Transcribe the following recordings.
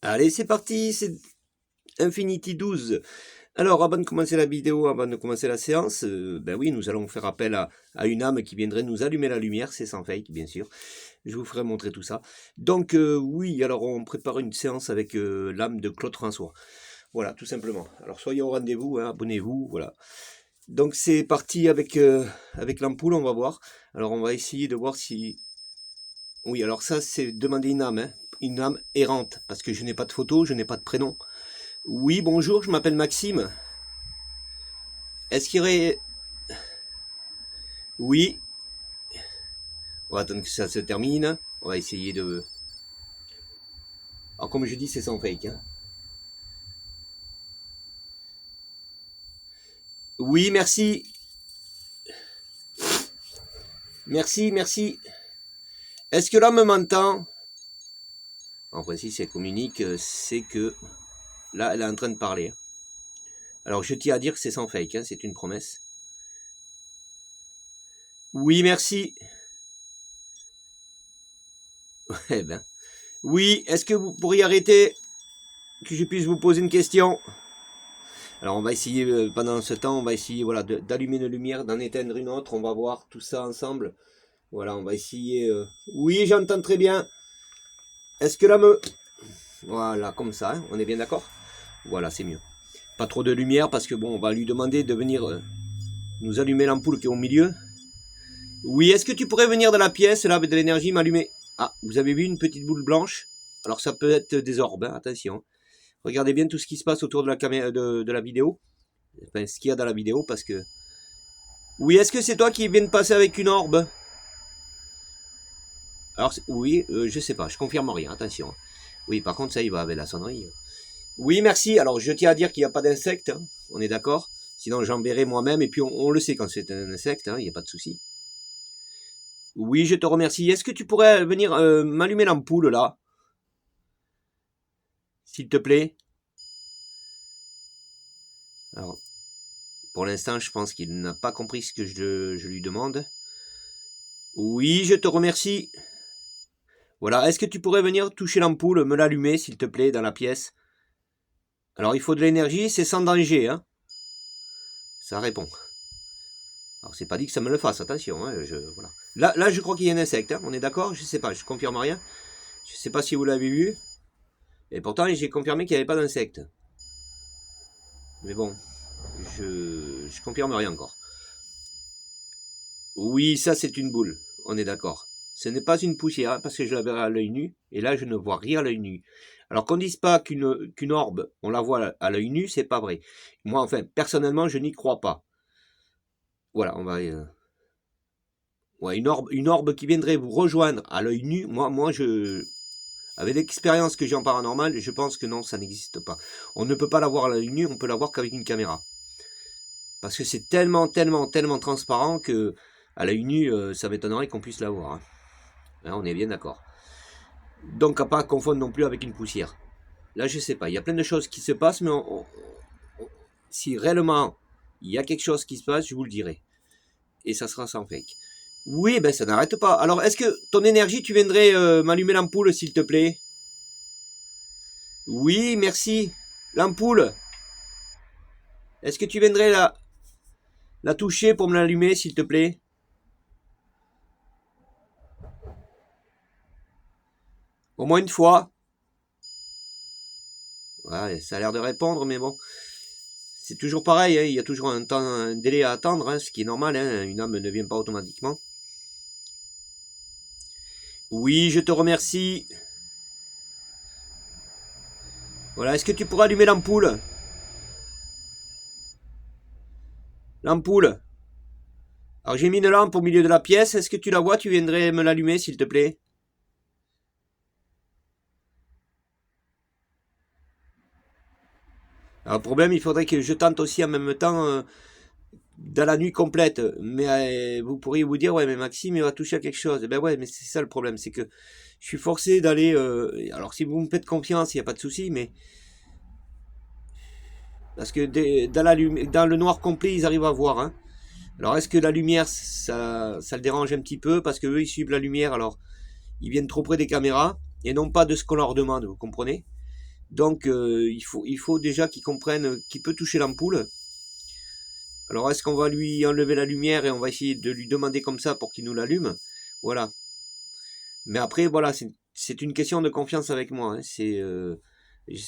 Allez, c'est parti, c'est Infinity 12. Alors, avant de commencer la vidéo, avant de commencer la séance, ben oui, nous allons faire appel à une âme qui viendrait nous allumer la lumière, c'est sans fake, bien sûr. Je vous ferai montrer tout ça. Donc, oui, alors on prépare une séance avec l'âme de Claude François. Voilà, tout simplement. Alors, soyez au rendez-vous, hein, abonnez-vous, voilà. Donc, c'est parti avec l'ampoule, on va voir. Alors, on va essayer de voir si... Oui, alors ça, c'est demander hein, une âme errante, parce que je n'ai pas de photo, je n'ai pas de prénom. Oui, bonjour, je m'appelle Maxime. Est-ce qu'il y aurait... Oui. On va attendre que ça se termine. On va essayer de... Alors, comme je dis, c'est sans fake. Hein. Oui, merci. Merci, merci. Est-ce que l'homme m'entend? En principe, si elle communique, c'est que... Là, elle est en train de parler. Alors, je tiens à dire que c'est sans fake, hein, c'est une promesse. Oui, merci. Eh ben. Oui, est-ce que vous pourriez arrêter que je puisse vous poser une question? Alors on va essayer, pendant ce temps, on va essayer voilà, d'allumer une lumière, d'en éteindre une autre, on va voir tout ça ensemble. Voilà, on va essayer... Oui, j'entends très bien. Est-ce que là me... Voilà, comme ça, hein, on est bien d'accord? Voilà, c'est mieux. Pas trop de lumière parce que bon, on va lui demander de venir nous allumer l'ampoule qui est au milieu. Oui, est-ce que tu pourrais venir dans la pièce, là, avec de l'énergie, m'allumer? Ah, vous avez vu une petite boule blanche? Alors ça peut être des orbes, hein, attention. Regardez bien tout ce qui se passe autour de la caméra de la vidéo. Enfin, ce qu'il y a dans la vidéo, parce que... Oui, est-ce que c'est toi qui viens de passer avec une orbe? Alors, oui, je sais pas, je confirme rien, attention. Oui, par contre, ça y va avec la sonnerie. Oui, merci. Alors, je tiens à dire qu'il n'y a pas d'insectes, hein, on est d'accord? Sinon, j'enverrai moi-même, et puis on le sait quand c'est un insecte, hein, il n'y a pas de souci. Oui, je te remercie. Est-ce que tu pourrais venir m'allumer l'ampoule, là? S'il te plaît? Alors, pour l'instant, je pense qu'il n'a pas compris ce que je lui demande. Oui, je te remercie. Voilà, est-ce que tu pourrais venir toucher l'ampoule, me l'allumer, s'il te plaît, dans la pièce? Alors, il faut de l'énergie, c'est sans danger, hein? Ça répond. Alors, c'est pas dit que ça me le fasse, attention, hein, voilà. Là, je crois qu'il y a un insecte, hein, on est d'accord? Je sais pas, je confirme rien. Je sais pas si vous l'avez vu. Et pourtant, j'ai confirmé qu'il n'y avait pas d'insecte. Mais bon, je confirme rien encore. Oui, ça, c'est une boule, on est d'accord. Ce n'est pas une poussière, hein, parce que je la verrai à l'œil nu, et là, je ne vois rien à l'œil nu. Alors qu'on ne dise pas qu'une orbe, on la voit à l'œil nu, c'est pas vrai. Moi, enfin, personnellement, je n'y crois pas. Voilà, on va... Ouais, une orbe qui viendrait vous rejoindre à l'œil nu, moi, avec l'expérience que j'ai en paranormal, je pense que non, ça n'existe pas. On ne peut pas la voir à l'œil nu, on peut la voir qu'avec une caméra. Parce que c'est tellement, tellement, tellement transparent que à l'œil nu, ça m'étonnerait qu'on puisse la voir. Hein. Là, on est bien d'accord. Donc, à pas confondre non plus avec une poussière. Là, je sais pas. Il y a plein de choses qui se passent, mais si réellement il y a quelque chose qui se passe, je vous le dirai. Et ça sera sans fake. Oui, ben ça n'arrête pas. Alors, est-ce que ton énergie, tu viendrais m'allumer l'ampoule, s'il te plaît? Oui, merci. L'ampoule. Est-ce que tu viendrais la toucher pour me l'allumer, s'il te plaît? Au moins une fois. Ouais, ça a l'air de répondre, mais bon. C'est toujours pareil, hein, il y a toujours un délai à attendre, hein, ce qui est normal, hein, une âme ne vient pas automatiquement. Oui, je te remercie. Voilà, est-ce que tu pourras allumer l'ampoule? L'ampoule. Alors j'ai mis une lampe au milieu de la pièce, est-ce que tu la vois? Tu viendrais me l'allumer, s'il te plaît? Alors le problème, il faudrait que je tente aussi en même temps dans la nuit complète. Mais vous pourriez vous dire, ouais, mais Maxime, il va toucher à quelque chose. Ben ouais, mais c'est ça le problème, c'est que je suis forcé d'aller... alors si vous me faites confiance, il n'y a pas de souci, mais... Parce que dans le noir complet, ils arrivent à voir. Hein. Alors est-ce que la lumière, ça le dérange un petit peu? Parce qu'eux, ils suivent la lumière, alors ils viennent trop près des caméras, et non pas de ce qu'on leur demande, vous comprenez? Donc il faut déjà qu'il comprenne qu'il peut toucher l'ampoule. Alors est-ce qu'on va lui enlever la lumière et on va essayer de lui demander comme ça pour qu'il nous l'allume? Voilà. Mais après, voilà, c'est une question de confiance avec moi. Hein. C'est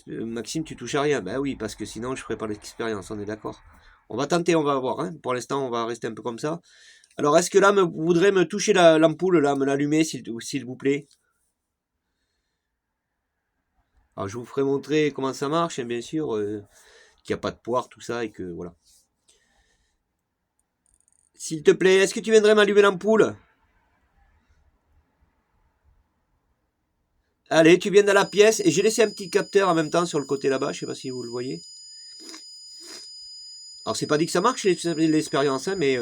Maxime, tu touches à rien. Ben oui, parce que sinon je ferai pas l'expérience, on est d'accord. On va tenter, on va voir. Hein. Pour l'instant, on va rester un peu comme ça. Alors est-ce que là, vous voudrez me toucher l'ampoule, là, me l'allumer, s'il vous plaît? Alors je vous ferai montrer comment ça marche, hein, bien sûr, qu'il n'y a pas de poire, tout ça, et que voilà. S'il te plaît, est-ce que tu viendrais m'allumer l'ampoule? Allez, tu viens dans la pièce, et j'ai laissé un petit capteur en même temps sur le côté là-bas, je sais pas si vous le voyez. Alors c'est pas dit que ça marche l'expérience, hein, mais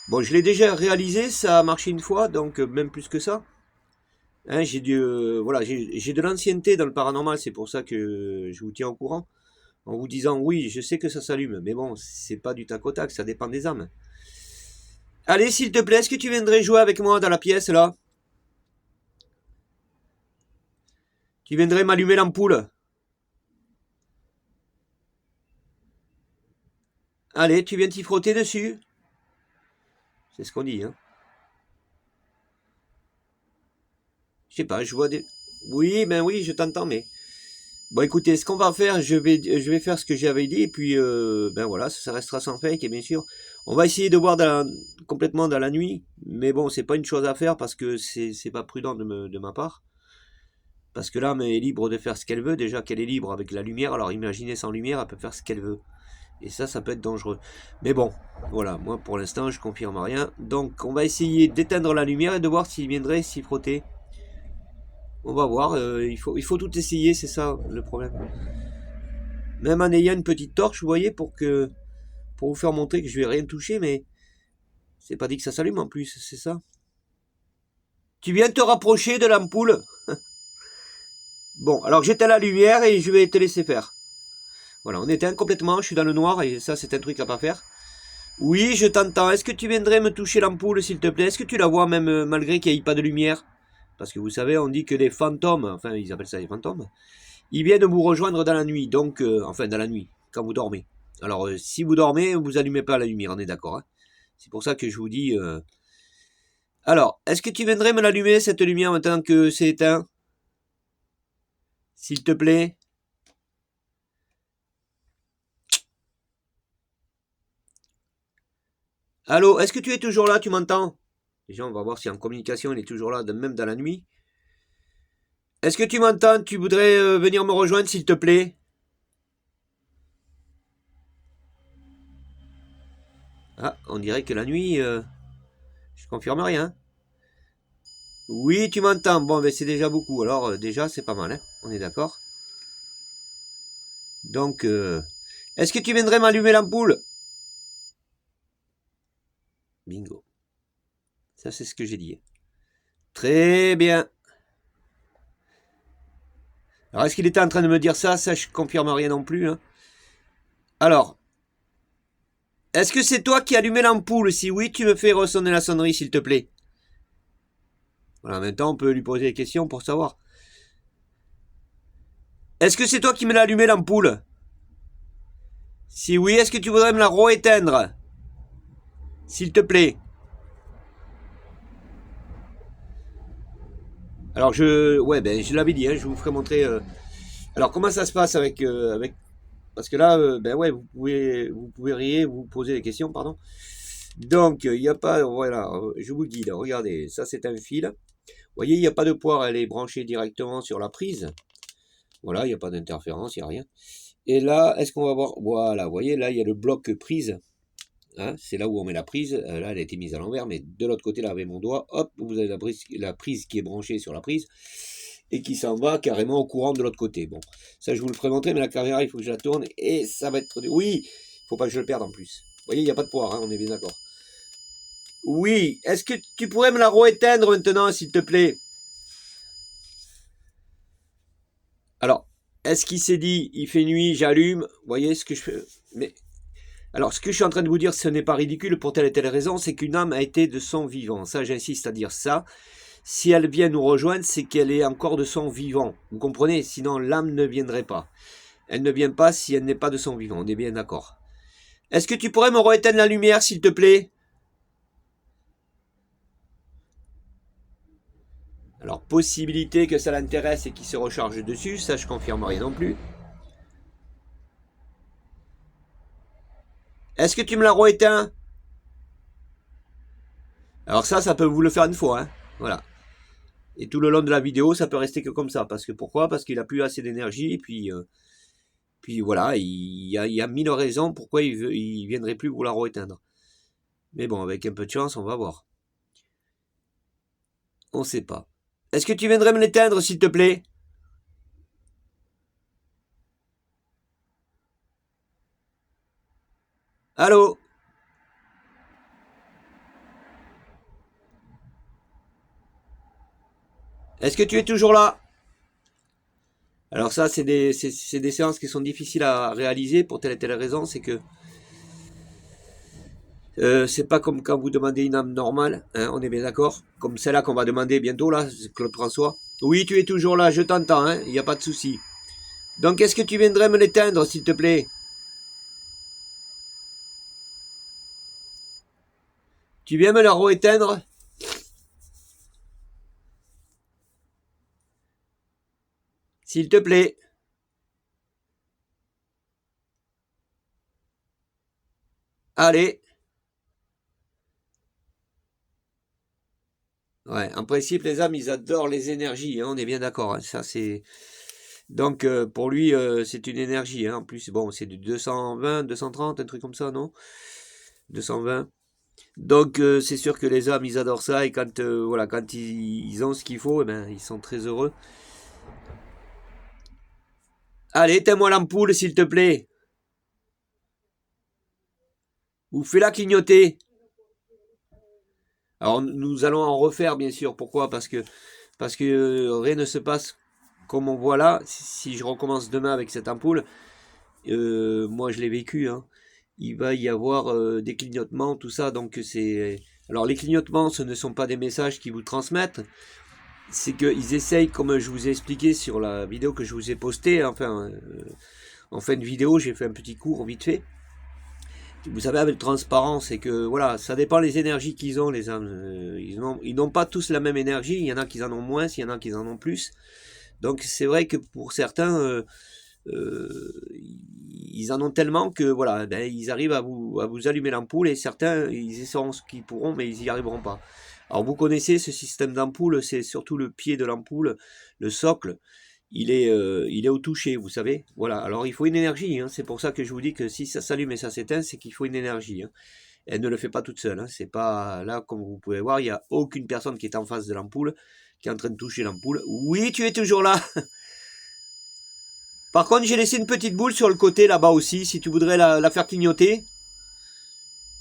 bon, je l'ai déjà réalisé, ça a marché une fois, donc même plus que ça. Hein, voilà, j'ai de l'ancienneté dans le paranormal, c'est pour ça que je vous tiens au courant. En vous disant, oui, je sais que ça s'allume, mais bon, c'est pas du tac au tac, ça dépend des âmes. Allez, s'il te plaît, est-ce que tu viendrais jouer avec moi dans la pièce, là? Tu viendrais m'allumer l'ampoule? Allez, tu viens t'y frotter dessus? C'est ce qu'on dit, hein. Je sais pas, je vois des... Oui, ben oui, je t'entends, mais... Bon, écoutez, ce qu'on va faire, je vais faire ce que j'avais dit, et puis, ben voilà, ça restera sans fake, et bien sûr, on va essayer de voir complètement dans la nuit, mais bon, c'est pas une chose à faire, parce que c'est pas prudent de ma part, parce que l'âme est libre de faire ce qu'elle veut, déjà qu'elle est libre avec la lumière, alors imaginez sans lumière, elle peut faire ce qu'elle veut, et ça peut être dangereux. Mais bon, voilà, moi, pour l'instant, je confirme rien, donc on va essayer d'éteindre la lumière, et de voir s'il viendrait s'y frotter. On va voir, il faut tout essayer, c'est ça le problème. Même en ayant une petite torche, vous voyez, pour vous faire montrer que je vais rien toucher, mais c'est pas dit que ça s'allume en plus, c'est ça. Tu viens te rapprocher de l'ampoule. Bon, alors j'éteins la lumière et je vais te laisser faire. Voilà, on éteint complètement, je suis dans le noir et ça c'est un truc à pas faire. Oui, je t'entends. Est-ce que tu viendrais me toucher l'ampoule, s'il te plaît? Est-ce que tu la vois même malgré qu'il n'y ait pas de lumière? Parce que vous savez, on dit que les fantômes, enfin ils appellent ça les fantômes, ils viennent vous rejoindre dans la nuit, donc, enfin dans la nuit, quand vous dormez. Alors, si vous dormez, vous allumez pas la lumière, on est d'accord. Hein. C'est pour ça que je vous dis... Alors, est-ce que tu viendrais me l'allumer, cette lumière, maintenant que c'est éteint? S'il te plaît. Allô, est-ce que tu es toujours là, tu m'entends? Déjà, on va voir si en communication, il est toujours là, même dans la nuit. Est-ce que tu m'entends? Tu voudrais venir me rejoindre, s'il te plaît? Ah, on dirait que la nuit, je confirme rien. Oui, tu m'entends. Bon, ben c'est déjà beaucoup. Alors, déjà, c'est pas mal, hein. On est d'accord. Donc, est-ce que tu viendrais m'allumer l'ampoule? Bingo. Ça, c'est ce que j'ai dit. Très bien. Alors, est-ce qu'il était en train de me dire ça? Ça, je confirme rien non plus. Hein. Alors, est-ce que c'est toi qui as allumé l'ampoule? Si oui, tu me fais ressonner la sonnerie, s'il te plaît. Voilà, maintenant, on peut lui poser des questions pour savoir. Est-ce que c'est toi qui me l'as allumé l'ampoule? Si oui, est-ce que tu voudrais me la rééteindre? S'il te plaît. Alors, ouais, ben, je l'avais dit, hein, je vous ferai montrer... Alors, comment ça se passe avec... Parce que là, ben ouais, vous pouvez vous poser des questions, pardon. Donc, il n'y a pas... Voilà, je vous guide. Regardez, ça, c'est un fil. Vous voyez, il n'y a pas de poire, elle est branchée directement sur la prise. Voilà, il n'y a pas d'interférence, il n'y a rien. Et là, est-ce qu'on va voir... Voilà, vous voyez, là, il y a le bloc prise. Hein, c'est là où on met la prise. Là, elle a été mise à l'envers, mais de l'autre côté, là, avec mon doigt, hop, vous avez la prise qui est branchée sur la prise et qui s'en va carrément au courant de l'autre côté. Bon, ça, je vous le ferai montrer, mais la caméra, il faut que je la tourne et ça va être... Oui, il faut pas que je le perde en plus. Vous voyez, il n'y a pas de poire, hein, on est bien d'accord. Oui, est-ce que tu pourrais me la rééteindre maintenant, s'il te plaît? Alors, est-ce qu'il s'est dit, il fait nuit, j'allume, vous voyez ce que je fais? Mais, alors, ce que je suis en train de vous dire, ce n'est pas ridicule pour telle et telle raison, c'est qu'une âme a été de son vivant. Ça, j'insiste à dire ça. Si elle vient nous rejoindre, c'est qu'elle est encore de son vivant. Vous comprenez? Sinon, l'âme ne viendrait pas. Elle ne vient pas si elle n'est pas de son vivant. On est bien d'accord. Est-ce que tu pourrais me rééteindre la lumière, s'il te plaît? Alors, possibilité que ça l'intéresse et qu'il se recharge dessus, ça je confirme rien non plus. Est-ce que tu me l'as rééteint? Alors ça peut vous le faire une fois, hein. Voilà. Et tout le long de la vidéo, ça peut rester que comme ça. Parce que pourquoi? Parce qu'il a plus assez d'énergie, et puis voilà, il y a mille raisons pourquoi il viendrait plus vous la rééteindre. Mais bon, avec un peu de chance, on va voir. On sait pas. Est-ce que tu viendrais me l'éteindre, s'il te plaît? Allô? Est-ce que tu es toujours là? Alors ça, c'est des séances qui sont difficiles à réaliser pour telle et telle raison, c'est que c'est pas comme quand vous demandez une âme normale, hein, on est bien d'accord? Comme celle-là qu'on va demander bientôt, là, Claude François. Oui, tu es toujours là, je t'entends, hein, il n'y a pas de souci. Donc, est-ce que tu viendrais me l'éteindre, s'il te plaît? Tu viens me la rééteindre? S'il te plaît. Allez. Ouais, en principe, les âmes, ils adorent les énergies, hein, on est bien d'accord, hein, ça c'est... Donc, pour lui, c'est une énergie, hein, en plus, bon, c'est du 220, 230, un truc comme ça, non? 220. Donc, c'est sûr que les âmes, ils adorent ça, et quand, voilà, quand ils ont ce qu'il faut, eh ben, ils sont très heureux. Allez, éteins-moi l'ampoule, s'il te plaît. Ou fais-la clignoter. Alors, nous allons en refaire, bien sûr. Pourquoi? Parce que rien ne se passe comme on voit là. Si je recommence demain avec cette ampoule, moi je l'ai vécu, hein, il va y avoir des clignotements, tout ça. Donc c'est... Alors les clignotements, ce ne sont pas des messages qui vous transmettent. C'est qu'ils essayent, comme je vous ai expliqué sur la vidéo que je vous ai postée, enfin, en fin de vidéo, j'ai fait un petit cours vite fait. Vous savez, avec transparence, c'est que voilà, ça dépend des énergies qu'ils ont, les âmes. Ils n'ont pas tous la même énergie. Il y en a qui en ont moins, il y en a qui en ont plus. Donc c'est vrai que pour certains, ils en ont tellement que voilà, ben, ils arrivent à vous allumer l'ampoule, et certains, ils essaieront ce qu'ils pourront, mais ils n'y arriveront pas. Alors vous connaissez ce système d'ampoule, c'est surtout le pied de l'ampoule, le socle. Il est au toucher, vous savez. Voilà. Alors il faut une énergie, hein. C'est pour ça que je vous dis que si ça s'allume et ça s'éteint, c'est qu'il faut une énergie, hein. Elle ne le fait pas toute seule, hein. C'est pas là, comme vous pouvez voir, il n'y a aucune personne qui est en face de l'ampoule, qui est en train de toucher l'ampoule. Oui, tu es toujours là. Par contre, j'ai laissé une petite boule sur le côté là-bas aussi, si tu voudrais la faire clignoter.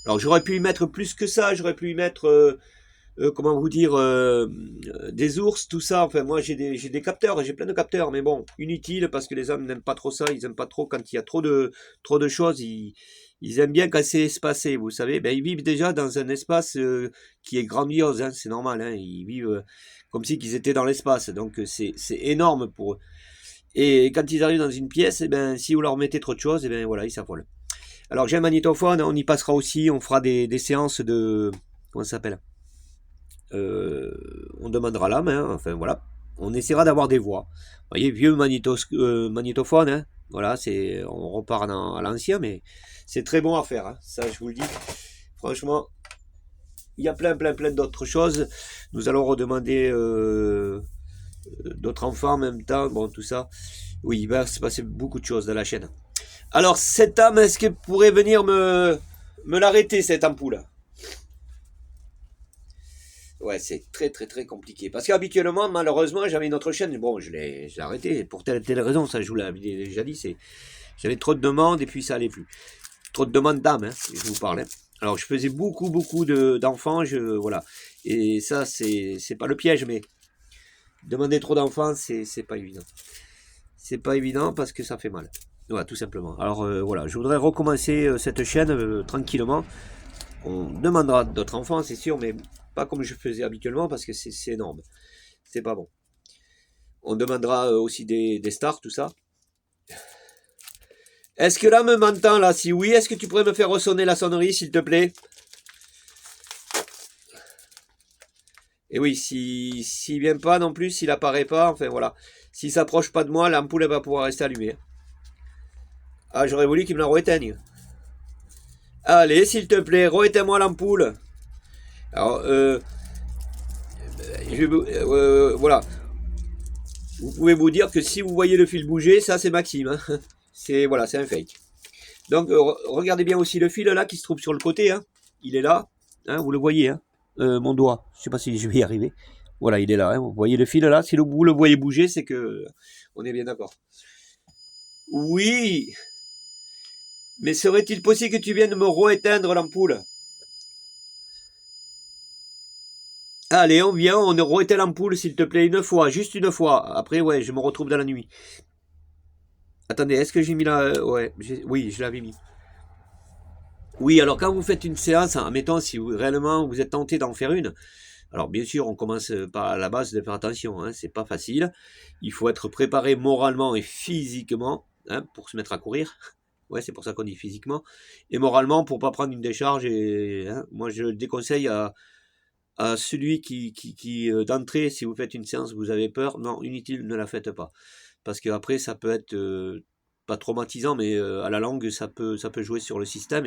Alors j'aurais pu y mettre plus que ça, j'aurais pu y mettre comment vous dire, des ours, tout ça. Enfin, moi, j'ai des capteurs, j'ai plein de capteurs, mais bon, inutile, parce que les hommes n'aiment pas trop ça. Ils n'aiment pas trop quand il y a trop de choses. Ils aiment bien quand c'est espacé, vous savez. Ben, ils vivent déjà dans un espace qui est grandiose, hein, c'est normal. Hein, ils vivent comme si qu'ils étaient dans l'espace. Donc, c'est énorme pour eux. Et quand ils arrivent dans une pièce, eh ben, si vous leur mettez trop de choses, eh ben, voilà, ils s'affolent. Alors, j'ai un magnétophone, on y passera aussi. On fera des séances de... Comment ça s'appelle? On demandera la main, enfin voilà, on essaiera d'avoir des voix. Vous voyez, vieux magnétophone, hein, voilà, on repart à l'ancien, mais c'est très bon à faire, hein, ça je vous le dis. Franchement, il y a plein d'autres choses. Nous allons redemander d'autres enfants en même temps, bon, tout ça. Oui, il va se passer beaucoup de choses dans la chaîne. Alors, cette âme, est-ce qu'elle pourrait venir me l'arrêter, cette ampoule? Ouais, c'est très compliqué. Parce qu'habituellement, malheureusement, j'avais une autre chaîne. Bon, je l'ai arrêté pour telle raison. Ça, je vous l'avais déjà dit. J'avais trop de demandes et puis ça allait plus. Trop de demandes d'âmes, hein, je vous parlais. Alors, je faisais beaucoup d'enfants. Voilà. Et ça, c'est pas le piège, mais demander trop d'enfants, c'est pas évident. C'est pas évident parce que ça fait mal. Voilà, tout simplement. Alors, voilà, je voudrais recommencer cette chaîne tranquillement. On demandera d'autres enfants, c'est sûr, mais pas comme je faisais habituellement parce que c'est énorme. C'est pas bon. On demandera aussi des stars, tout ça. Est-ce que là me m'entend là? Si oui, est-ce que tu pourrais me faire ressonner la sonnerie, s'il te plaît? Et oui, s'il vient pas non plus, s'il apparaît pas, enfin voilà. S'il s'approche pas de moi, l'ampoule elle va pouvoir rester allumée. Ah, j'aurais voulu qu'il me la rééteigne. Allez, s'il te plaît, rééteins-moi l'ampoule. Alors, voilà. Vous pouvez vous dire que si vous voyez le fil bouger, ça c'est Maxime. Hein. C'est voilà, c'est un fake. Donc regardez bien aussi le fil là qui se trouve sur le côté. Hein. Il est là. Hein, vous le voyez. Hein. Mon doigt. Je sais pas si je vais y arriver. Voilà, il est là. Hein. Vous voyez le fil là. Si vous le voyez bouger, c'est que on est bien d'accord. Oui. Mais serait-il possible que tu viennes me rééteindre l'ampoule? Allez, on vient, on rééteint l'ampoule, s'il te plaît, une fois, juste une fois. Après, ouais, je me retrouve dans la nuit. Attendez, est-ce que j'ai mis la... ouais, oui, je l'avais mis. Oui, alors quand vous faites une séance, admettons, si vous, réellement vous êtes tenté d'en faire une, alors bien sûr, on commence par la base de faire attention, hein, c'est pas facile. Il faut être préparé moralement et physiquement hein, pour se mettre à courir. Ouais, c'est pour ça qu'on dit physiquement. Et moralement pour pas prendre une décharge. Et hein, moi, je le déconseille à celui qui d'entrée, si vous faites une séance, vous avez peur, non, inutile, ne la faites pas. Parce qu'après, ça peut être pas traumatisant, mais à la longue, ça peut jouer sur le système.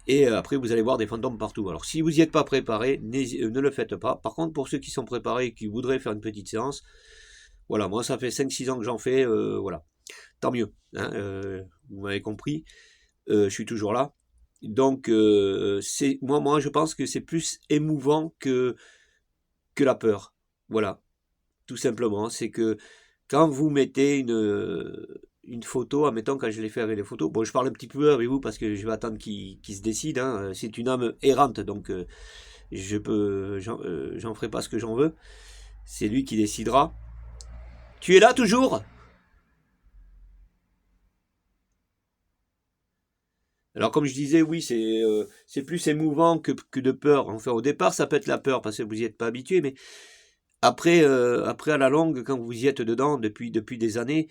Et après, vous allez voir des fantômes partout. Alors, si vous n'y êtes pas préparé, ne le faites pas. Par contre, pour ceux qui sont préparés et qui voudraient faire une petite séance, voilà, moi, ça fait 5-6 ans que j'en fais, voilà. Tant mieux, hein, vous m'avez compris, je suis toujours là. Donc, moi, je pense que c'est plus émouvant que la peur. Voilà, tout simplement. C'est que quand vous mettez une photo, admettons, quand je l'ai fait avec les photos, bon, je parle un petit peu avec vous parce que je vais attendre qu'il se décide. Hein. C'est une âme errante, donc j'en ferai pas ce que j'en veux. C'est lui qui décidera. Tu es là toujours? Alors comme je disais, oui, c'est plus émouvant que de peur. Enfin, au départ, ça peut être la peur parce que vous n'y êtes pas habitué, mais après à la longue, quand vous y êtes dedans depuis des années,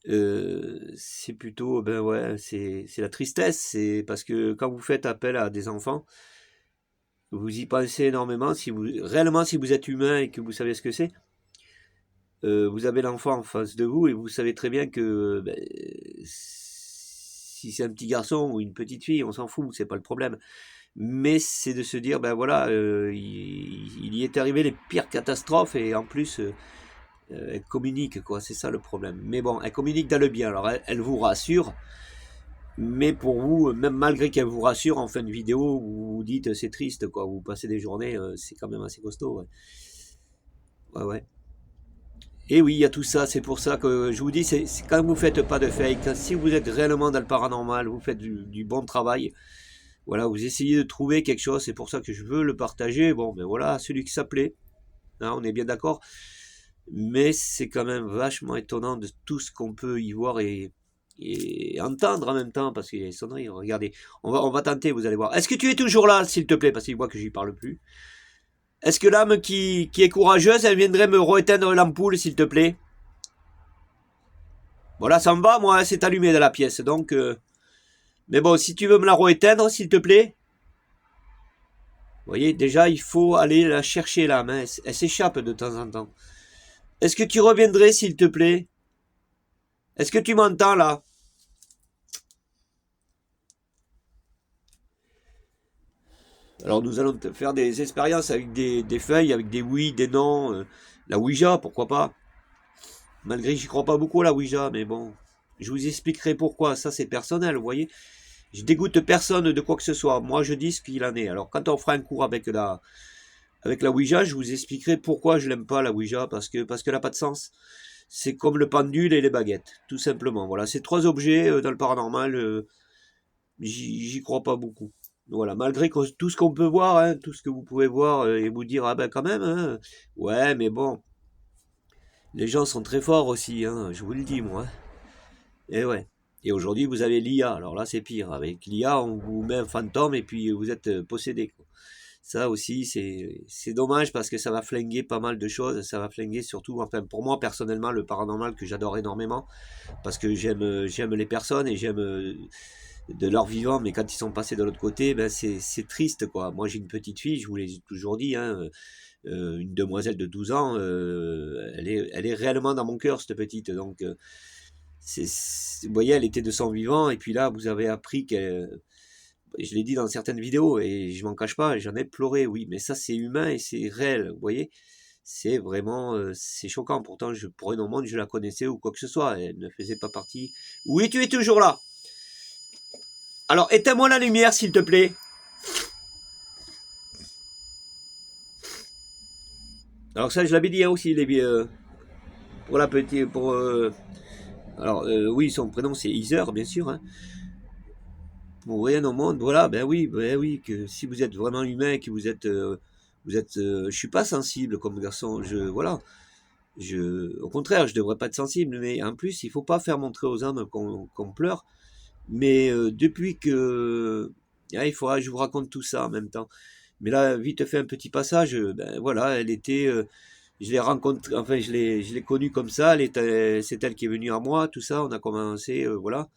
c'est plutôt, ben ouais, c'est la tristesse. C'est parce que quand vous faites appel à des enfants, vous y pensez énormément. Réellement, si vous êtes humain et que vous savez ce que c'est, vous avez l'enfant en face de vous et vous savez très bien que ben, si c'est un petit garçon ou une petite fille, on s'en fout, c'est pas le problème. Mais c'est de se dire, ben voilà, il y est arrivé les pires catastrophes et en plus, elle communique, quoi, c'est ça le problème. Mais bon, elle communique dans le bien, alors elle vous rassure, mais pour vous, même malgré qu'elle vous rassure en fin de vidéo, vous vous dites c'est triste, quoi, vous passez des journées, c'est quand même assez costaud. Ouais, ouais. Ouais. Et oui, il y a tout ça, c'est pour ça que je vous dis, c'est quand vous faites pas de fake, si vous êtes réellement dans le paranormal, vous faites du bon travail, voilà, vous essayez de trouver quelque chose, c'est pour ça que je veux le partager. Bon, ben voilà, celui qui s'appelait, hein, on est bien d'accord. Mais c'est quand même vachement étonnant de tout ce qu'on peut y voir et entendre en même temps, parce qu'il y a des sonneries. Regardez, on va tenter, vous allez voir. Est-ce que tu es toujours là, s'il te plaît, parce qu'il voit que j'y parle plus. Est-ce que l'âme qui est courageuse, elle viendrait me rééteindre l'ampoule, s'il te plaît? Voilà, ça me va, moi, c'est allumé dans la pièce, donc... Mais bon, si tu veux me la rééteindre, s'il te plaît. Vous voyez, déjà, il faut aller la chercher, l'âme. Hein. Elle s'échappe de temps en temps. Est-ce que tu reviendrais, s'il te plaît? Est-ce que tu m'entends, là? Alors, nous allons faire des expériences avec des feuilles, avec des oui, des non. La Ouija, pourquoi pas? Malgré que j'y crois pas beaucoup, la Ouija, mais bon. Je vous expliquerai pourquoi. Ça, c'est personnel, vous voyez? Je dégoûte personne de quoi que ce soit. Moi, je dis ce qu'il en est. Alors, quand on fera un cours avec la Ouija, je vous expliquerai pourquoi je l'aime pas, la Ouija, parce qu'elle n'a pas de sens. C'est comme le pendule et les baguettes, tout simplement. Voilà, ces trois objets dans le paranormal, j'y crois pas beaucoup. Voilà, malgré tout ce qu'on peut voir, hein, tout ce que vous pouvez voir et vous dire, ah ben quand même, hein, ouais, mais bon, les gens sont très forts aussi, hein, je vous le dis, moi. Hein. Et ouais. Et aujourd'hui, vous avez l'IA. Alors là, c'est pire. Avec l'IA, on vous met un fantôme et puis vous êtes possédé, quoi. Ça aussi, c'est dommage parce que ça va flinguer pas mal de choses. Ça va flinguer surtout, enfin, pour moi, personnellement, le paranormal que j'adore énormément. Parce que j'aime les personnes et j'aime de leur vivant. Mais quand ils sont passés de l'autre côté, ben c'est triste, quoi. Moi, j'ai une petite fille, je vous l'ai toujours dit, hein, une demoiselle de 12 ans. Elle est réellement dans mon cœur, cette petite. Donc, vous voyez, elle était de son vivant. Et puis là, vous avez appris qu'elle je l'ai dit dans certaines vidéos et je m'en cache pas, j'en ai pleuré, oui, mais ça c'est humain et c'est réel, vous voyez, c'est vraiment, c'est choquant. Pourtant, pour un monde, je la connaissais ou quoi que ce soit, elle ne faisait pas partie. Oui, tu es toujours là. Alors, éteins-moi la lumière, s'il te plaît. Alors ça, je l'avais dit hein, aussi, pour la petite, alors oui, son prénom c'est Heather, bien sûr, hein. Pour rien au monde, voilà, ben oui, que si vous êtes vraiment humain, que je suis pas sensible comme garçon, voilà, au contraire, je devrais pas être sensible, mais en plus, il faut pas faire montrer aux hommes qu'on pleure, mais depuis que, ah, je vous raconte tout ça en même temps, mais là, vite fait un petit passage, ben voilà, je l'ai rencontrée, enfin, je l'ai connue comme ça, c'est elle qui est venue à moi, tout ça, on a commencé, voilà.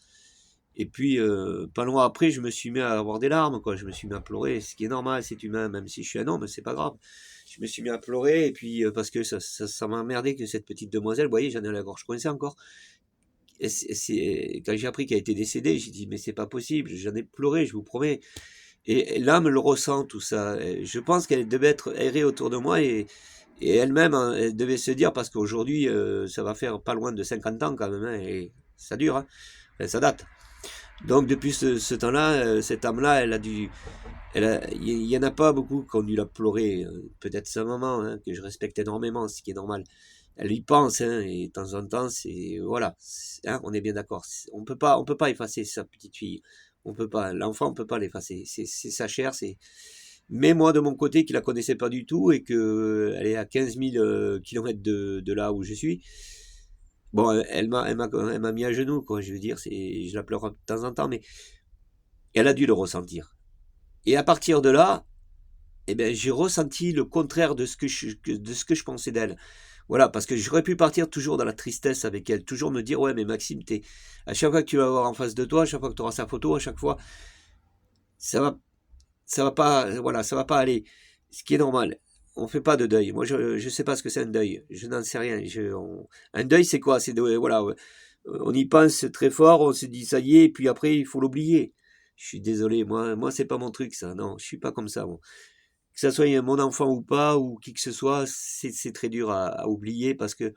Et puis, pas loin après, je me suis mis à avoir des larmes, quoi. Je me suis mis à pleurer, ce qui est normal, c'est humain, même si je suis un homme, c'est pas grave. Je me suis mis à pleurer, et puis, parce que ça m'a emmerdé que cette petite demoiselle, vous voyez, j'en ai la gorge coincée encore. Quand j'ai appris qu'elle était décédée, j'ai dit, mais c'est pas possible, j'en ai pleuré, je vous promets. Et l'âme le ressent, tout ça. Et je pense qu'elle devait être errée autour de moi, et elle-même, hein, elle devait se dire, parce qu'aujourd'hui, ça va faire pas loin de 50 ans quand même, hein, et ça dure, hein. Enfin, ça date. Donc depuis ce temps-là, cette âme-là, il y en a pas beaucoup qui ont dû la pleurer. Peut-être sa maman, hein, que je respecte énormément, ce qui est normal. Elle y pense, hein, et de temps en temps, voilà, hein, on est bien d'accord. On peut pas effacer sa petite fille. On peut pas, l'enfant, on peut pas l'effacer. C'est sa chair, Mais moi, de mon côté, qui la connaissais pas du tout et que elle est à 15 000 kilomètres de là où je suis. Bon, elle m'a mis à genoux, quoi. Je veux dire, je la pleure de temps en temps, mais elle a dû le ressentir. Et à partir de là, eh ben, j'ai ressenti le contraire de ce que je pensais d'elle. Voilà, parce que j'aurais pu partir toujours dans la tristesse avec elle, toujours me dire, ouais, mais Maxime, à chaque fois que tu vas voir en face de toi, à chaque fois que tu auras sa photo, à chaque fois, ça va, ça va pas, voilà, ça va pas aller. Ce qui est normal. On fait pas de deuil. Moi, je sais pas ce que c'est un deuil. Je n'en sais rien. Un deuil, c'est quoi? Voilà, on y pense très fort, on se dit ça y est, et puis après, il faut l'oublier. Je suis désolé, moi, c'est pas mon truc, ça. Non, je suis pas comme ça, moi. Que ça soit mon enfant ou pas, ou qui que ce soit, c'est très dur à oublier parce que.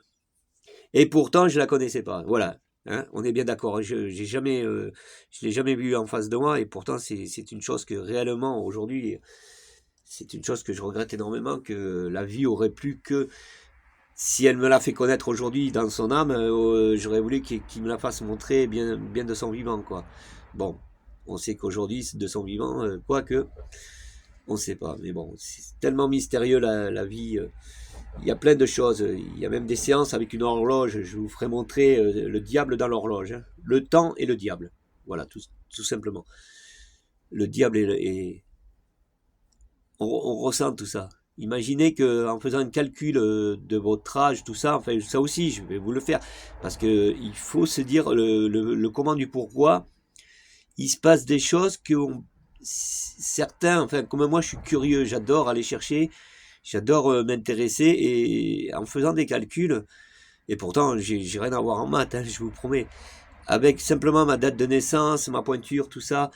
Et pourtant, je la connaissais pas. Voilà. Hein, on est bien d'accord. Je l'ai jamais vue en face de moi, et pourtant, c'est une chose que réellement, aujourd'hui, c'est une chose que je regrette énormément, que la vie aurait pu que. Si elle me l'a fait connaître aujourd'hui dans son âme, j'aurais voulu qu'il me la fasse montrer bien, bien de son vivant, quoi. Bon, on sait qu'aujourd'hui, c'est de son vivant, quoique, on ne sait pas. Mais bon, c'est tellement mystérieux la vie. Il y a plein de choses. Il y a même des séances avec une horloge. Je vous ferai montrer le diable dans l'horloge, hein. Le temps et le diable. Voilà, tout simplement. Le diable on ressent tout ça. Imaginez qu'en faisant un calcul de votre âge, tout ça, enfin ça aussi, je vais vous le faire, parce que il faut se dire le comment du pourquoi. Il se passe des choses que certains, enfin comme moi, je suis curieux, j'adore aller chercher, j'adore m'intéresser, et en faisant des calculs, et pourtant j'ai rien à voir en maths, hein, je vous promets, avec simplement ma date de naissance, ma pointure, tout ça,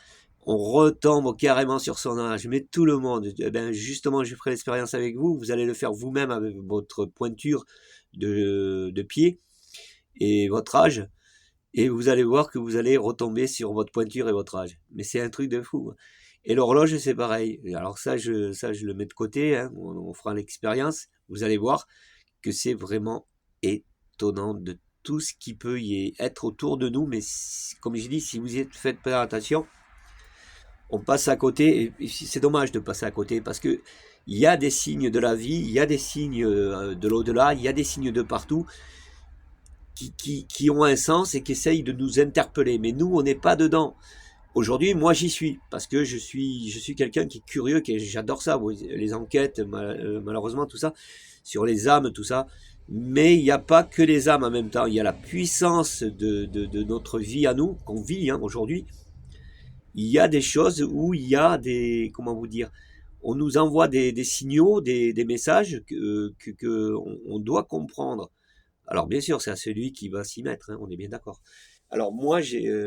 on retombe carrément sur son âge. Mais tout le monde, eh ben justement, je ferai l'expérience avec vous. Vous allez le faire vous-même avec votre pointure de pied et votre âge. Et vous allez voir que vous allez retomber sur votre pointure et votre âge. Mais c'est un truc de fou. Et l'horloge, c'est pareil. Alors ça, je le mets de côté, hein. On fera l'expérience. Vous allez voir que c'est vraiment étonnant de tout ce qui peut y être autour de nous. Mais comme je dis, si vous y faites pas attention, on passe à côté, et c'est dommage de passer à côté, parce que il y a des signes de la vie, il y a des signes de l'au-delà, il y a des signes de partout qui ont un sens et qui essayent de nous interpeller. Mais nous, on n'est pas dedans. Aujourd'hui, moi, j'y suis parce que je suis quelqu'un qui est curieux, j'adore ça, les enquêtes, malheureusement, tout ça, sur les âmes, tout ça. Mais il n'y a pas que les âmes en même temps. Il y a la puissance de notre vie à nous, qu'on vit aujourd'hui. Il y a des choses où il y a des, comment vous dire, on nous envoie des signaux, des messages que on doit comprendre. Alors bien sûr, c'est à celui qui va s'y mettre, hein, on est bien d'accord. Alors moi,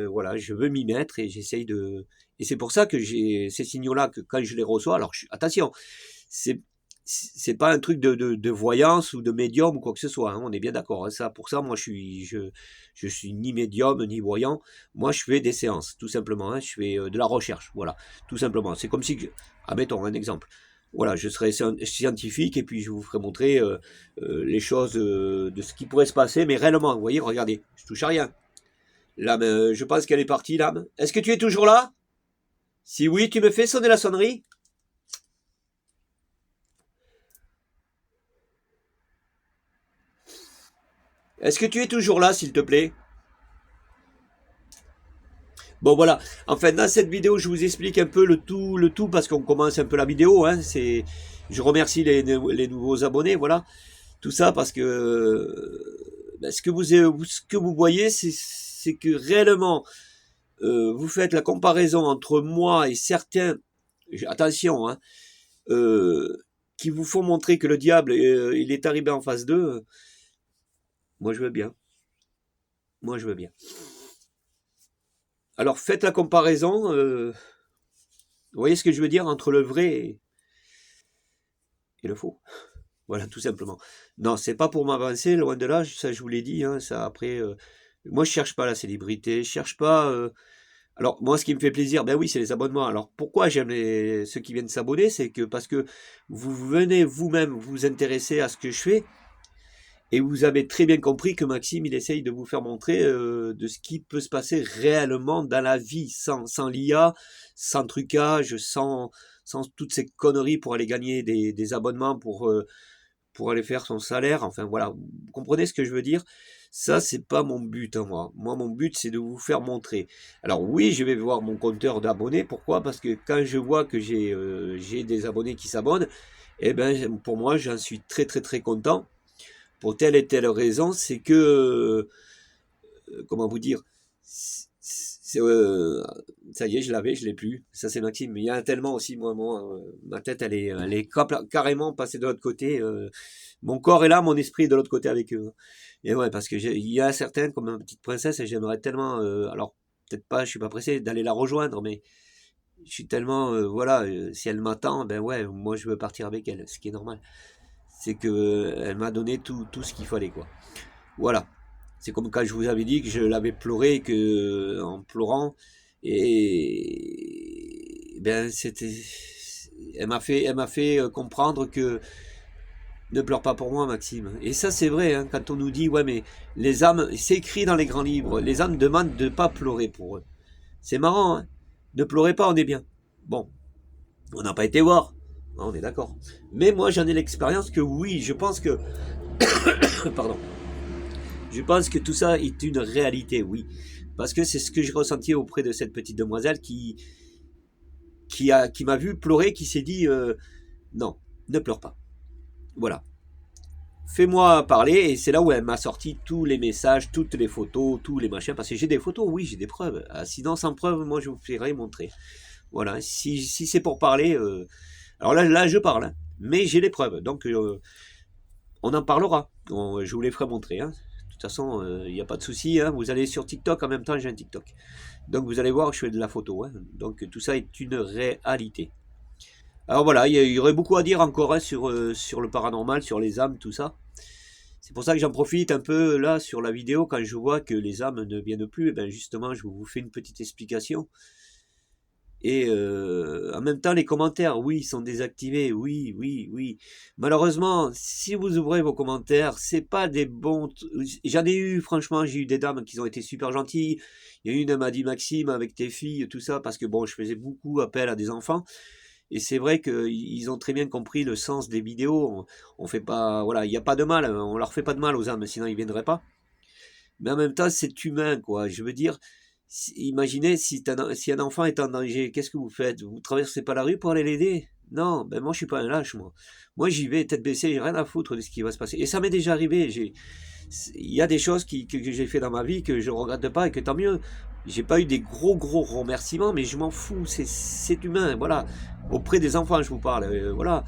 voilà, je veux m'y mettre et j'essaye de. Et c'est pour ça que j'ai ces signaux-là que quand je les reçois. Alors attention, c'est c'est pas un truc de voyance ou de médium ou quoi que ce soit, hein, on est bien d'accord. Hein, ça, pour ça, moi, je suis ni médium ni voyant. Moi, je fais des séances, tout simplement. Hein, je fais de la recherche, voilà, tout simplement. C'est comme si, admettons un exemple. Voilà, je serais scientifique et puis je vous ferai montrer les choses de ce qui pourrait se passer, mais réellement, vous voyez, regardez, je touche à rien. L'âme, je pense qu'elle est partie, l'âme. Est-ce que tu es toujours là? Si oui, tu me fais sonner la sonnerie? Est-ce que tu es toujours là, s'il te plaît? Bon, voilà. En fait, dans cette vidéo, je vous explique un peu le tout, parce qu'on commence un peu la vidéo. Hein, je remercie les nouveaux abonnés, voilà. Tout ça parce que ben, ce que vous voyez, c'est que réellement, vous faites la comparaison entre moi et certains, attention, hein, euh, qui vous font montrer que le diable, il est arrivé en face d'eux. Moi, je veux bien. Moi, je veux bien. Alors, faites la comparaison. Vous voyez ce que je veux dire entre le vrai et le faux. Voilà, tout simplement. Non, c'est pas pour m'avancer, loin de là, ça je vous l'ai dit, hein, ça après. Moi, je cherche pas la célébrité, je cherche pas. Alors, moi, ce qui me fait plaisir, ben oui, c'est les abonnements. Alors, pourquoi j'aime ceux qui viennent s'abonner, c'est que parce que vous venez vous-même vous intéresser à ce que je fais, et vous avez très bien compris que Maxime, il essaye de vous faire montrer de ce qui peut se passer réellement dans la vie, sans l'IA, sans trucage, sans toutes ces conneries pour aller gagner des abonnements, pour aller faire son salaire. Enfin voilà, vous comprenez ce que je veux dire? Ça, c'est pas mon but, hein, moi. Moi, mon but, c'est de vous faire montrer. Alors oui, je vais voir mon compteur d'abonnés. Pourquoi? Parce que quand je vois que j'ai des abonnés qui s'abonnent, eh ben, pour moi, j'en suis très très très content. Pour telle et telle raison, c'est que, comment vous dire, ça y est, je l'ai plus. Ça c'est Maxime. Mais il y en a tellement aussi, ma tête, elle est carrément passée de l'autre côté. Mon corps est là, mon esprit est de l'autre côté avec eux. Et ouais, parce que il y a certaines, comme ma petite princesse, et j'aimerais tellement, alors peut-être pas, je suis pas pressé d'aller la rejoindre, mais je suis tellement, voilà, si elle m'attend, ben ouais, moi je veux partir avec elle, ce qui est normal. C'est que elle m'a donné tout ce qu'il fallait, quoi. Voilà. C'est comme quand je vous avais dit que je l'avais pleuré, que en pleurant, et ben c'était, elle m'a fait comprendre que ne pleure pas pour moi, Maxime. Et ça, c'est vrai, hein, quand on nous dit, ouais, mais les âmes, c'est écrit dans les grands livres, les âmes demandent de ne pas pleurer pour eux. C'est marrant, hein. Ne pleurez pas, on est bien. Bon, on n'a pas été voir, on est d'accord. Mais moi, j'en ai l'expérience que oui, je pense que, pardon, je pense que tout ça est une réalité, oui. Parce que c'est ce que j'ai ressenti auprès de cette petite demoiselle qui m'a vu pleurer, qui s'est dit, non, ne pleure pas. Voilà. Fais-moi parler, et c'est là où elle m'a sorti tous les messages, toutes les photos, tous les machins, parce que j'ai des photos, oui, j'ai des preuves. Sinon, sans preuve, moi, je vous ferai montrer. Voilà, si c'est pour parler, alors là, je parle, hein, mais j'ai les preuves, donc on en parlera, je vous les ferai montrer. Hein. De toute façon, il n'y a pas de souci, hein, vous allez sur TikTok, en même temps, j'ai un TikTok. Donc, vous allez voir que je fais de la photo, hein, donc tout ça est une réalité. Alors voilà, il y aurait beaucoup à dire encore hein, sur le paranormal, sur les âmes, tout ça. C'est pour ça que j'en profite un peu là sur la vidéo quand je vois que les âmes ne viennent plus. Et ben justement, je vous fais une petite explication. Et en même temps, les commentaires, oui, sont désactivés. Oui, oui, oui. Malheureusement, si vous ouvrez vos commentaires, c'est pas des bons. J'en ai eu, franchement, j'ai eu des dames qui ont été super gentilles. Il y a une, elle m'a dit Maxime, avec tes filles, tout ça, parce que bon, je faisais beaucoup appel à des enfants. Et c'est vrai qu'ils ont très bien compris le sens des vidéos. On fait pas, voilà, il n'y a pas de mal. On leur fait pas de mal aux âmes, sinon ils viendraient pas. Mais en même temps, c'est humain, quoi. Je veux dire, imaginez si un enfant est en danger, qu'est-ce que vous faites? Vous traversez pas la rue pour aller l'aider? Non, ben moi je suis pas un lâche, moi. Moi j'y vais tête baissée, j'ai rien à foutre de ce qui va se passer. Et ça m'est déjà arrivé. Il y a des choses que j'ai fait dans ma vie que je regrette pas et que tant mieux. J'ai pas eu des gros remerciements, mais je m'en fous. C'est humain, voilà. Auprès des enfants, je vous parle, voilà.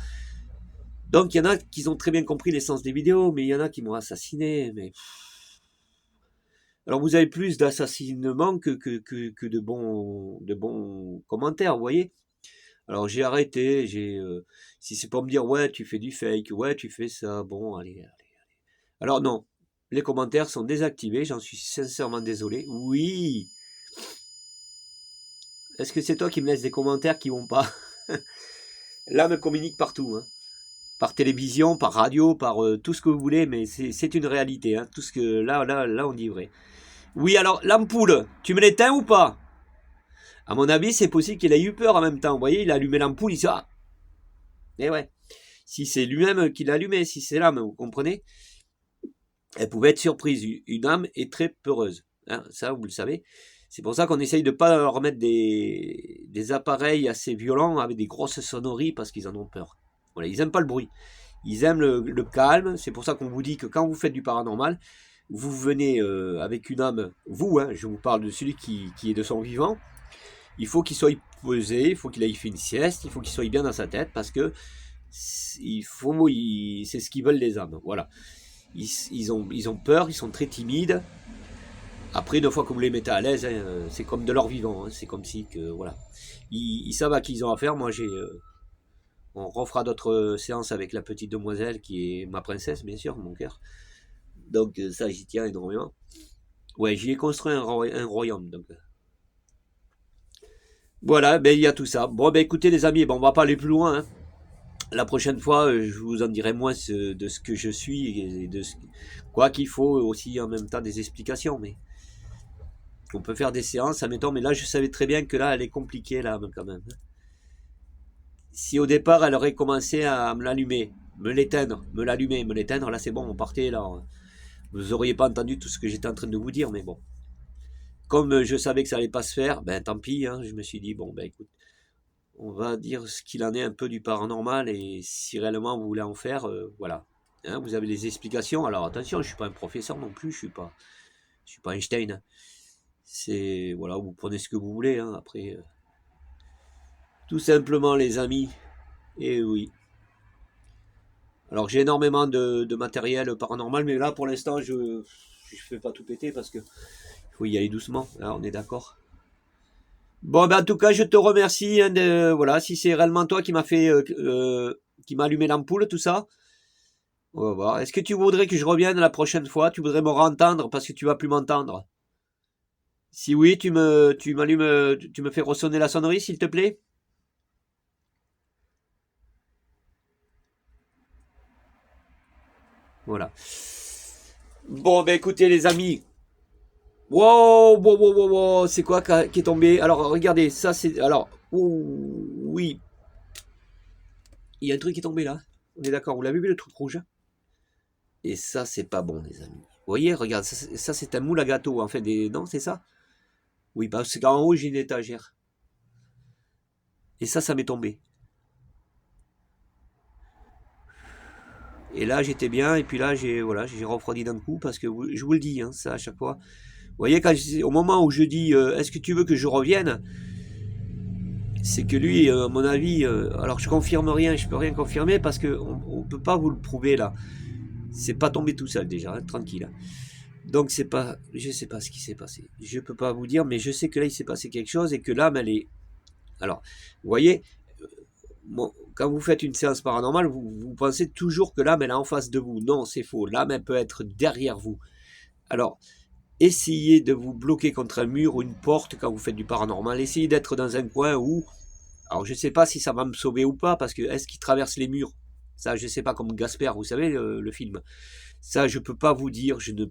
Donc il y en a qui ont très bien compris l'essence des vidéos, mais il y en a qui m'ont assassiné. Mais alors vous avez plus d'assassinements que de bons commentaires, vous voyez. Alors j'ai arrêté, si c'est pour me dire ouais tu fais du fake, ouais tu fais ça, bon allez. Alors non, les commentaires sont désactivés, j'en suis sincèrement désolé. Oui, est-ce que c'est toi qui me laisses des commentaires qui vont pas? Là me communique partout, hein. Par télévision, par radio, par tout ce que vous voulez, mais c'est une réalité, hein. Tout ce que là on dit vrai. Oui alors l'ampoule, tu me l'éteins ou pas? À mon avis c'est possible qu'il ait eu peur en même temps. Vous voyez, il a allumé l'ampoule, il s'est ah. Et ouais. Si c'est lui-même qui l'a allumé, si c'est l'âme, vous comprenez? Elle pouvait être surprise. Une âme est très peureuse. Hein, ça, vous le savez. C'est pour ça qu'on essaye de ne pas leur mettre des appareils assez violents avec des grosses sonneries parce qu'ils en ont peur. Voilà, ils n'aiment pas le bruit. Ils aiment le calme. C'est pour ça qu'on vous dit que quand vous faites du paranormal, vous venez avec une âme, vous, hein, je vous parle de celui qui est de son vivant, il faut qu'il soit posé, il faut qu'il ait fait une sieste, il faut qu'il soit bien dans sa tête parce que c'est ce qu'ils veulent les âmes. Voilà. Ils ont peur, ils sont très timides. Après, une fois que vous les mettez à l'aise, hein, c'est comme de leur vivant. Hein, c'est comme si que voilà, ils savent à qui ils ont affaire. Moi, on refera d'autres séances avec la petite demoiselle qui est ma princesse, bien sûr, mon cœur. Donc ça, j'y tiens énormément. Ouais, j'y ai construit un royaume. Donc voilà, ben il y a tout ça. Bon, ben écoutez les amis, bon, on va pas aller plus loin. Hein. La prochaine fois, je vous en dirai moins de ce que je suis et quoi qu'il faut aussi en même temps des explications. Mais on peut faire des séances, admettons. Mais là, je savais très bien que là, elle est compliquée là, quand même. Si au départ, elle aurait commencé à me l'allumer, me l'éteindre, me l'allumer, me l'éteindre, là, c'est bon, on partait là. Vous auriez pas entendu tout ce que j'étais en train de vous dire, mais bon. Comme je savais que ça allait pas se faire, ben tant pis. Hein, je me suis dit bon, ben écoute. On va dire ce qu'il en est un peu du paranormal et si réellement vous voulez en faire, voilà. Hein, vous avez des explications. Alors attention, je suis pas un professeur non plus, je suis pas Einstein. Hein. C'est voilà, vous prenez ce que vous voulez. Hein, après, tout simplement les amis. Et oui. Alors j'ai énormément de matériel paranormal, mais là pour l'instant je fais pas tout péter parce que il faut y aller doucement. Là, on est d'accord. Bon, ben, en tout cas, je te remercie. Hein, voilà, si c'est réellement toi qui m'a fait, qui m'a allumé l'ampoule, tout ça. On va voir. Est-ce que tu voudrais que je revienne la prochaine fois? Tu voudrais me entendre parce que tu vas plus m'entendre? Si oui, tu m'allumes, tu me fais ressonner la sonnerie, s'il te plaît? Voilà. Bon, ben, écoutez, les amis. Wow, c'est quoi qui est tombé? Alors, regardez, ça, c'est, alors, oui, il y a un truc qui est tombé là. On est d'accord, vous l'avez vu le truc rouge? Et ça, c'est pas bon, les amis. Vous voyez, regarde, ça, c'est un moule à gâteau, en fait, non, c'est ça? Oui, parce qu'en haut, j'ai une étagère. Et ça m'est tombé. Et là, j'étais bien, et puis là, j'ai refroidi d'un coup, parce que je vous le dis, hein, ça, à chaque fois. Vous voyez, au moment où je dis, est-ce que tu veux que je revienne? C'est que lui, à mon avis, alors je confirme rien, je peux rien confirmer, parce qu'on ne peut pas vous le prouver, là. C'est pas tombé tout seul, déjà, hein, tranquille. Donc c'est pas, je sais pas ce qui s'est passé. Je peux pas vous dire, mais je sais que là il s'est passé quelque chose et que l'âme elle est. Alors, vous voyez, quand vous faites une séance paranormale, vous pensez toujours que l'âme elle est en face de vous. Non, c'est faux. L'âme elle peut être derrière vous. Alors, essayez de vous bloquer contre un mur ou une porte quand vous faites du paranormal. Essayez d'être dans un coin où, alors je sais pas si ça va me sauver ou pas parce que est-ce qu'il traverse les murs? Ça, je sais pas, comme Gasper, vous savez le film. Ça, je peux pas vous dire. Je ne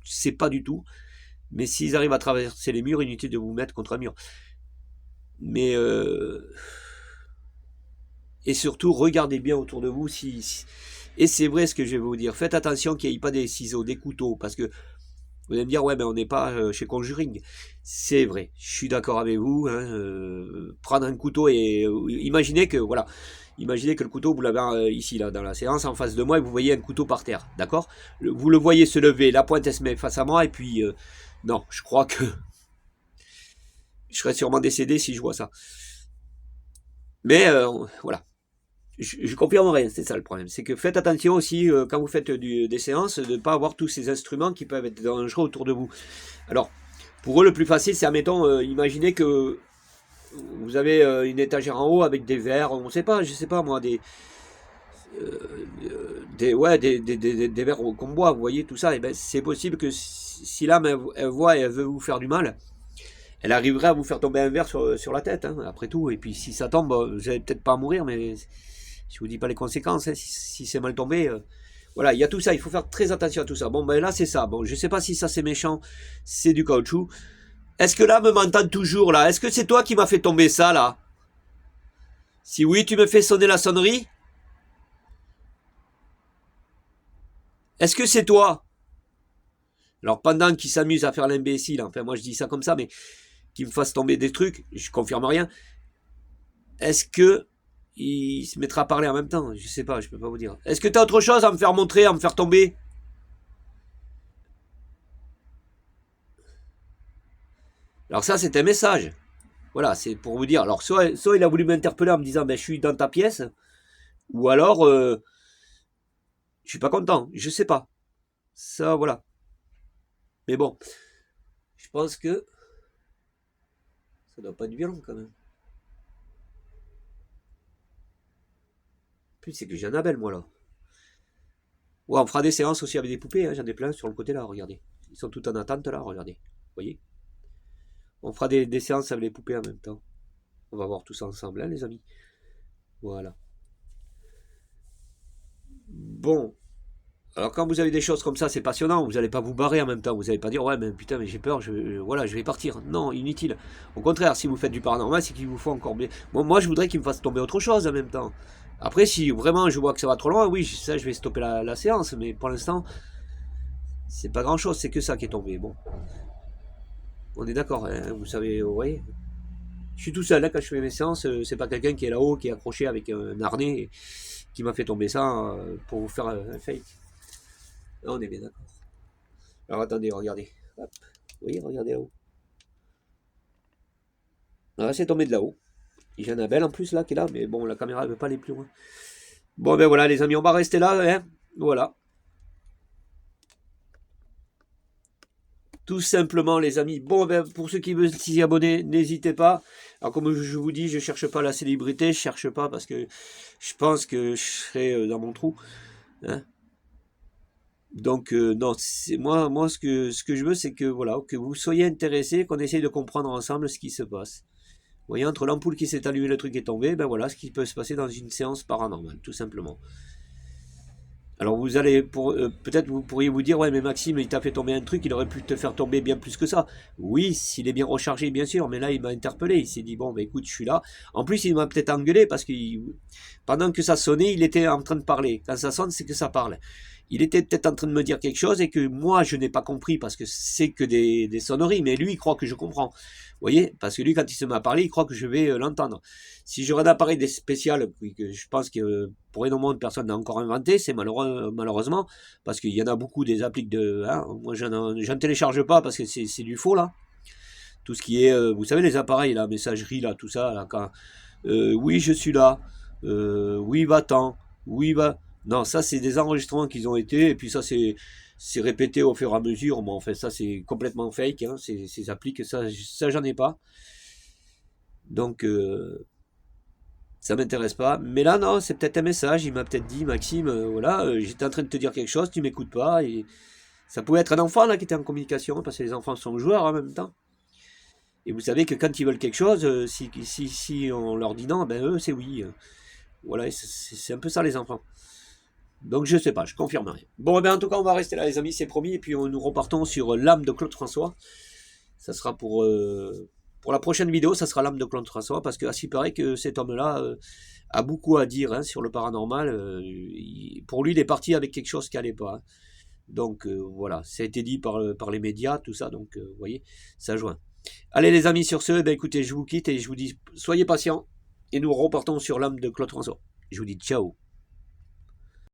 sais pas du tout. Mais s'ils arrivent à traverser les murs, inutile de vous mettre contre un mur. Mais et surtout, regardez bien autour de vous. Et c'est vrai ce que je vais vous dire. Faites attention qu'il n'y ait pas des ciseaux, des couteaux, parce que Vous allez me dire, ouais, mais on n'est pas chez Conjuring. C'est vrai, je suis d'accord avec vous. Hein, prendre un couteau et imaginez que, voilà, imaginez que le couteau, vous l'avez ici, là, dans la séance, en face de moi, et vous voyez un couteau par terre, d'accord? Vous le voyez se lever, la pointe, elle se met face à moi, et puis, non, je crois que je serais sûrement décédé si je vois ça. Mais, voilà. Je confirme rien, c'est ça le problème. C'est que faites attention aussi, quand vous faites des séances, de ne pas avoir tous ces instruments qui peuvent être dangereux autour de vous. Alors, pour eux, le plus facile, c'est, admettons, imaginez que vous avez une étagère en haut avec des verres, on ne sait pas, je sais pas moi, des verres qu'on boit, vous voyez, tout ça. Et ben, c'est possible que si l'âme, elle voit et elle veut vous faire du mal, elle arriverait à vous faire tomber un verre sur la tête, hein, après tout. Et puis si ça tombe, vous n'allez peut-être pas mourir, mais je vous dis pas les conséquences, hein, si c'est mal tombé. Voilà, il y a tout ça, il faut faire très attention à tout ça. Bon, ben là, c'est ça. Bon, je sais pas si ça c'est méchant, c'est du caoutchouc. Est-ce que là, me m'entend toujours, là? Est-ce que c'est toi qui m'as fait tomber ça, là? Si oui, tu me fais sonner la sonnerie? Est-ce que c'est toi? Alors, pendant qu'il s'amuse à faire l'imbécile, enfin, moi je dis ça comme ça, mais qu'il me fasse tomber des trucs, je confirme rien. Est-ce que il se mettra à parler en même temps? Je sais pas, je peux pas vous dire. Est-ce que t'as autre chose à me faire montrer, à me faire tomber? Alors ça, c'est un message. Voilà, c'est pour vous dire. Alors, soit il a voulu m'interpeller en me disant, ben, je suis dans ta pièce, ou alors, je suis pas content. Je sais pas. Ça, voilà. Mais bon, je pense que ça doit pas être violent quand même. Puis c'est que j'ai un Abel, moi, là. Ouais, on fera des séances aussi avec des poupées, hein, j'en ai plein sur le côté là, regardez. Ils sont tout en attente là, regardez. Vous voyez? On fera des séances avec les poupées en même temps. On va voir tout ça ensemble, hein, les amis. Voilà. Bon. Alors quand vous avez des choses comme ça, c'est passionnant. Vous n'allez pas vous barrer en même temps. Vous n'allez pas dire ouais mais putain mais j'ai peur. Voilà, je vais partir. Non, inutile. Au contraire, si vous faites du paranormal, c'est qu'il vous faut encore bien. Bon, moi je voudrais qu'il me fasse tomber autre chose en même temps. Après, si vraiment je vois que ça va trop loin, oui, ça je vais stopper la séance. Mais pour l'instant, c'est pas grand chose. C'est que ça qui est tombé. Bon, on est d'accord. Hein, vous savez, vous voyez. Je suis tout seul là quand je fais mes séances. C'est pas quelqu'un qui est là-haut, qui est accroché avec un harnais, qui m'a fait tomber ça pour vous faire un fake. Là, on est bien d'accord. Alors attendez, regardez. Hop. Vous voyez, regardez là-haut. Ah, c'est tombé de là-haut. Il y en a belle en plus là qui est là, mais bon, la caméra ne veut pas aller plus loin. Bon ben voilà les amis, on va rester là, hein. Voilà. Tout simplement les amis. Bon ben pour ceux qui veulent s'y abonner, n'hésitez pas. Alors comme je vous dis, je cherche pas la célébrité, je cherche pas parce que je pense que je serai dans mon trou. Hein. Donc non, c'est moi ce que je veux, c'est que voilà, que vous soyez intéressés, qu'on essaye de comprendre ensemble ce qui se passe. Vous voyez, entre l'ampoule qui s'est allumée, le truc est tombé, ben voilà ce qui peut se passer dans une séance paranormale, tout simplement. Alors vous allez, peut-être vous pourriez vous dire, ouais mais Maxime, il t'a fait tomber un truc, il aurait pu te faire tomber bien plus que ça. Oui, s'il est bien rechargé, bien sûr, mais là il m'a interpellé, il s'est dit, bon ben écoute, je suis là. En plus il m'a peut-être engueulé parce que pendant que ça sonnait, il était en train de parler. Quand ça sonne, c'est que ça parle. Il était peut-être en train de me dire quelque chose et que moi je n'ai pas compris parce que c'est que des sonneries, mais lui il croit que je comprends. Vous voyez, parce que lui quand il se met à parler, il croit que je vais l'entendre. Si j'aurais un appareil spécial, que je pense que pour énormément de personnes n'a encore inventé, c'est malheureusement, parce qu'il y en a beaucoup des appliques de... Hein, moi j'en télécharge pas parce que c'est du faux là. Tout ce qui est, vous savez les appareils, la messagerie là, tout ça, là, quand, oui je suis là, oui va-t'en, oui va... Non, ça c'est des enregistrements qu'ils ont été, et puis ça c'est répété au fur et à mesure, mais en fait ça c'est complètement fake, hein, ces appliques, ça j'en ai pas. Donc ça m'intéresse pas. Mais là non, c'est peut-être un message, il m'a peut-être dit Maxime, voilà, j'étais en train de te dire quelque chose, tu m'écoutes pas, et ça pouvait être un enfant là qui était en communication, parce que les enfants sont joueurs en même temps. Et vous savez que quand ils veulent quelque chose, si on leur dit non, ben eux c'est oui. Voilà, c'est un peu ça les enfants. Donc je sais pas, je confirme rien. Bon, eh bien, en tout cas, on va rester là, les amis, c'est promis. Et puis nous repartons sur l'âme de Claude François. Ça sera pour la prochaine vidéo, ça sera l'âme de Claude François, parce que il paraît que cet homme-là a beaucoup à dire hein, sur le paranormal. Pour lui, il est parti avec quelque chose qui allait pas. Hein. Donc voilà, ça a été dit par les médias, tout ça, donc vous voyez, ça joint. Allez les amis, sur ce, ben, écoutez, je vous quitte et je vous dis, soyez patients, et nous repartons sur l'âme de Claude François. Je vous dis ciao.